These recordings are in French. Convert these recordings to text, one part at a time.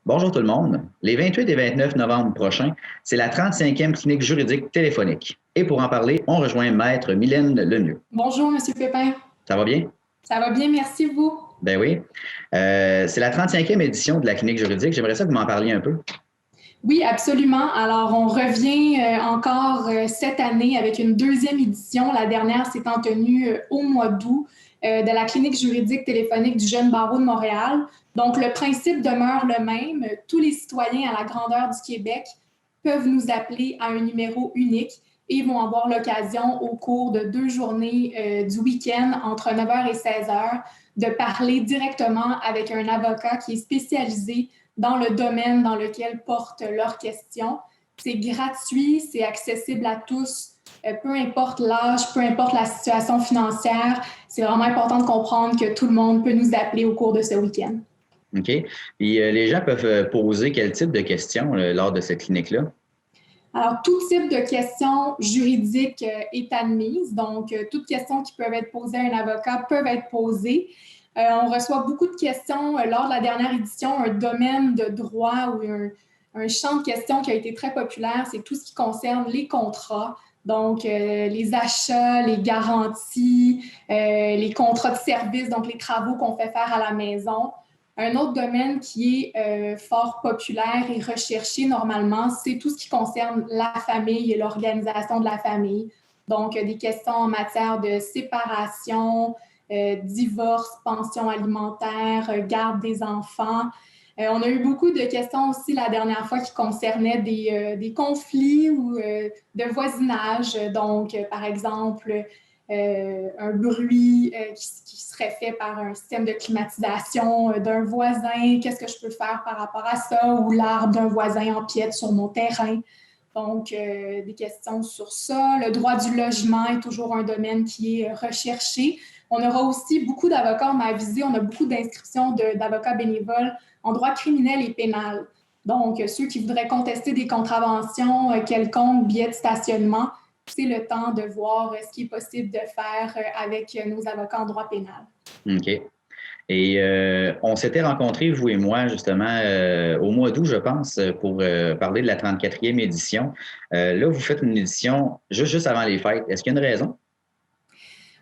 Bonjour tout le monde. Les 28 et 29 novembre prochains, c'est la 35e clinique juridique téléphonique. Et pour en parler, on rejoint Maître Mylène Lemieux. Bonjour, Monsieur Pépin. Ça va bien? Ça va bien, merci, vous? Ben oui. C'est la 35e édition de la clinique juridique. J'aimerais ça que vous m'en parliez un peu. Oui, absolument. Alors, on revient encore cette année avec une deuxième édition. La dernière s'étant tenue au mois d'août de la clinique juridique téléphonique du Jeune Barreau de Montréal. Donc, le principe demeure le même. Tous les citoyens à la grandeur du Québec peuvent nous appeler à un numéro unique et vont avoir l'occasion au cours de 2 journées du week-end entre 9h et 16h de parler directement avec un avocat qui est spécialisé dans le domaine dans lequel portent leurs questions. C'est gratuit, c'est accessible à tous, peu importe l'âge, peu importe la situation financière. C'est vraiment important de comprendre que tout le monde peut nous appeler au cours de ce week-end. OK. Puis les gens peuvent poser quel type de questions lors de cette clinique-là? Alors, tout type de questions juridiques est admise. Donc, toutes questions qui peuvent être posées à un avocat peuvent être posées. On reçoit beaucoup de questions lors de la dernière édition, un domaine de droit ou un champ de questions qui a été très populaire, c'est tout ce qui concerne les contrats. Donc, les achats, les garanties, les contrats de service, donc les travaux qu'on fait faire à la maison. Un autre domaine qui est fort populaire et recherché normalement, c'est tout ce qui concerne la famille et l'organisation de la famille. Donc, des questions en matière de séparation, divorce, pension alimentaire, garde des enfants. On a eu beaucoup de questions aussi la dernière fois qui concernaient des conflits ou de voisinage. Donc, par exemple, un bruit qui serait fait par un système de climatisation d'un voisin. Qu'est-ce que je peux faire par rapport à ça? Ou l'arbre d'un voisin empiète sur mon terrain. Donc, des questions sur ça. Le droit du logement est toujours un domaine qui est recherché. On aura aussi beaucoup d'avocats, on m'a avisé, on a beaucoup d'inscriptions d'avocats bénévoles en droit criminel et pénal. Donc, ceux qui voudraient contester des contraventions quelconques, billets de stationnement, c'est le temps de voir ce qui est possible de faire avec nos avocats en droit pénal. OK. Et on s'était rencontrés, vous et moi, justement, au mois d'août, je pense, pour parler de la 34e édition. Là, vous faites une édition juste avant les fêtes. Est-ce qu'il y a une raison?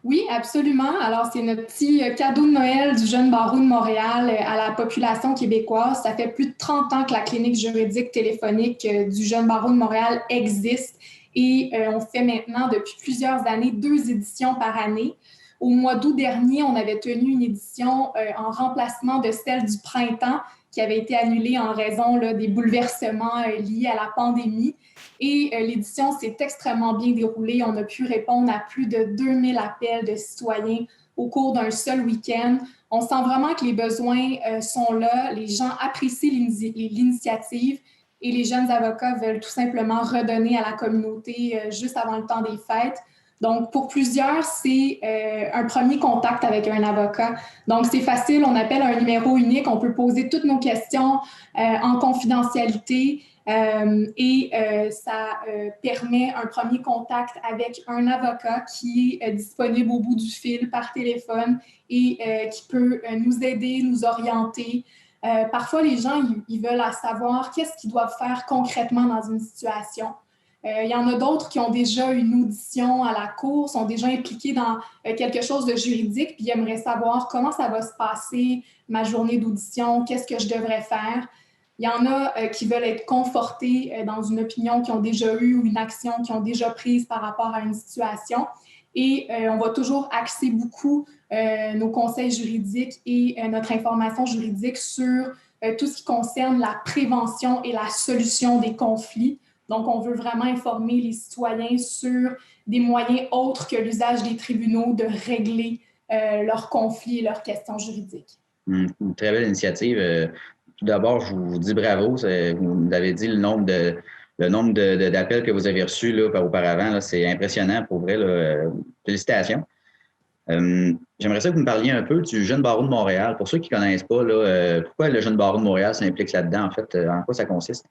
Oui, absolument. Alors, c'est notre petit cadeau de Noël du Jeune Barreau de Montréal à la population québécoise. Ça fait plus de 30 ans que la clinique juridique téléphonique du Jeune Barreau de Montréal existe et on fait maintenant depuis plusieurs années 2 éditions par année. Au mois d'août dernier, on avait tenu une édition en remplacement de celle du printemps qui avait été annulée en raison des bouleversements liés à la pandémie. Et l'édition s'est extrêmement bien déroulée. On a pu répondre à plus de 2000 appels de citoyens au cours d'un seul week-end. On sent vraiment que les besoins sont là. Les gens apprécient l'initiative et les jeunes avocats veulent tout simplement redonner à la communauté juste avant le temps des fêtes. Donc, pour plusieurs, c'est un premier contact avec un avocat. Donc, c'est facile, on appelle un numéro unique, on peut poser toutes nos questions en confidentialité. Ça permet un premier contact avec un avocat qui est disponible au bout du fil par téléphone et qui peut nous aider, nous orienter. Parfois, les gens, ils veulent savoir qu'est-ce qu'ils doivent faire concrètement dans une situation. Il y en a d'autres qui ont déjà une audition à la cour, sont déjà impliqués dans quelque chose de juridique, puis ils aimeraient savoir comment ça va se passer, ma journée d'audition, qu'est-ce que je devrais faire. Il y en a qui veulent être confortés dans une opinion qu'ils ont déjà eue ou une action qu'ils ont déjà prise par rapport à une situation. Et on va toujours axer beaucoup nos conseils juridiques et notre information juridique sur tout ce qui concerne la prévention et la solution des conflits. Donc, on veut vraiment informer les citoyens sur des moyens autres que l'usage des tribunaux de régler leurs conflits et leurs questions juridiques. Une très belle initiative. Tout d'abord, je vous dis bravo. Vous avez dit le nombre d'appels que vous avez reçus là, auparavant. Là, c'est impressionnant pour vrai. Là. Félicitations. J'aimerais ça que vous me parliez un peu du Jeune Barreau de Montréal. Pour ceux qui ne connaissent pas, là, pourquoi le Jeune Barreau de Montréal s'implique là-dedans? En fait, en quoi ça consiste?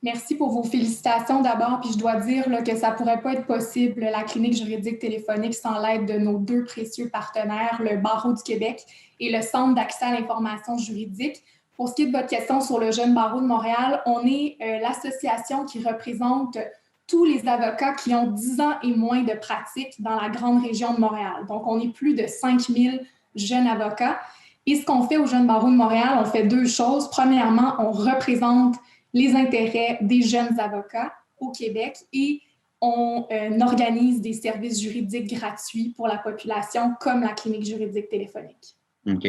Merci pour vos félicitations d'abord. Puis je dois dire que ça ne pourrait pas être possible, la clinique juridique téléphonique, sans l'aide de nos 2 précieux partenaires, le Barreau du Québec et le Centre d'accès à l'information juridique. Pour ce qui est de votre question sur le Jeune barreau de Montréal, on est l'association qui représente tous les avocats qui ont 10 ans et moins de pratique dans la grande région de Montréal. Donc, on est plus de 5000 jeunes avocats. Et ce qu'on fait au Jeune barreau de Montréal, on fait 2 choses. Premièrement, on représente les intérêts des jeunes avocats au Québec et on organise des services juridiques gratuits pour la population, comme la clinique juridique téléphonique. OK.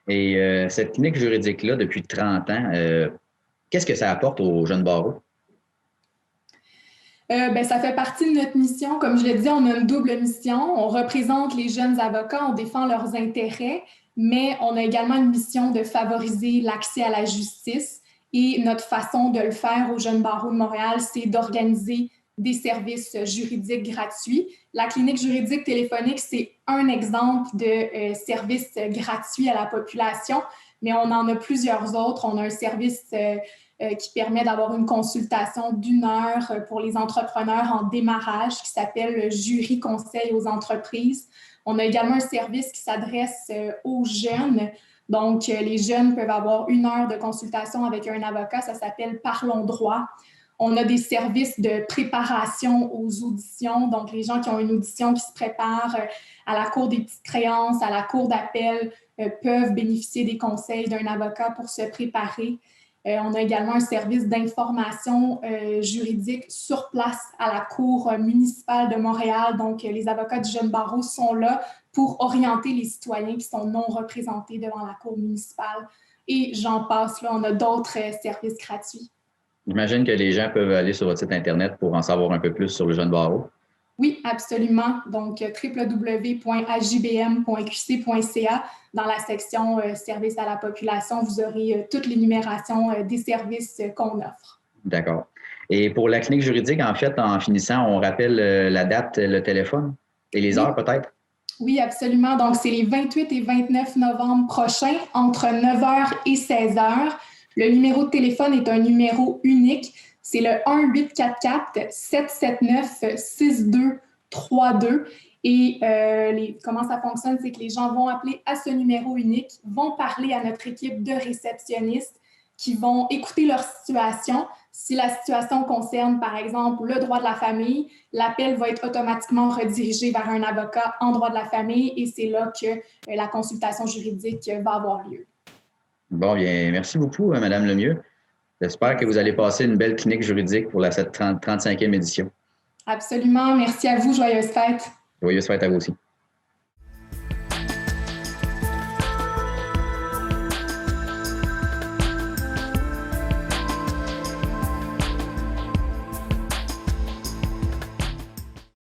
Et cette clinique juridique-là, depuis 30 ans, qu'est-ce que ça apporte aux jeunes barreaux? Ça fait partie de notre mission. Comme je l'ai dit, on a une double mission. On représente les jeunes avocats, on défend leurs intérêts, mais on a également une mission de favoriser l'accès à la justice. Et notre façon de le faire au Jeune barreau de Montréal, c'est d'organiser des services juridiques gratuits. La clinique juridique téléphonique, c'est un exemple de service gratuit à la population, mais on en a plusieurs autres. On a un service qui permet d'avoir une consultation d'1 heure pour les entrepreneurs en démarrage qui s'appelle le Jury Conseil aux entreprises. On a également un service qui s'adresse aux jeunes. Donc, les jeunes peuvent avoir 1 heure de consultation avec un avocat. Ça s'appelle Parlons droit. On a des services de préparation aux auditions. Donc, les gens qui ont une audition qui se préparent à la cour des petites créances, à la cour d'appel, peuvent bénéficier des conseils d'un avocat pour se préparer. On a également un service d'information juridique sur place à la Cour municipale de Montréal. Donc, les avocats du Jeune barreau sont là pour orienter les citoyens qui sont non représentés devant la Cour municipale. Et j'en passe, là, on a d'autres services gratuits. J'imagine que les gens peuvent aller sur votre site Internet pour en savoir un peu plus sur le Jeune barreau. Oui, absolument. Donc, www.hjbm.qc.ca. Dans la section services à la population, vous aurez toute l'énumération des services qu'on offre. D'accord. Et pour la clinique juridique, en fait, en finissant, on rappelle la date, le téléphone et les heures peut-être? Oui, absolument. Donc, c'est les 28 et 29 novembre prochains, entre 9h et 16h. Le numéro de téléphone est un numéro unique. C'est le 1-844-779-6232. Et comment ça fonctionne, c'est que les gens vont appeler à ce numéro unique, vont parler à notre équipe de réceptionnistes qui vont écouter leur situation. Si la situation concerne, par exemple, le droit de la famille, l'appel va être automatiquement redirigé vers un avocat en droit de la famille et c'est là que la consultation juridique va avoir lieu. Bon, bien, merci beaucoup, Mme Lemieux. J'espère que vous allez passer une belle clinique juridique pour cette 35e édition. Absolument. Merci à vous. Joyeuses fêtes. Joyeuses fêtes à vous aussi.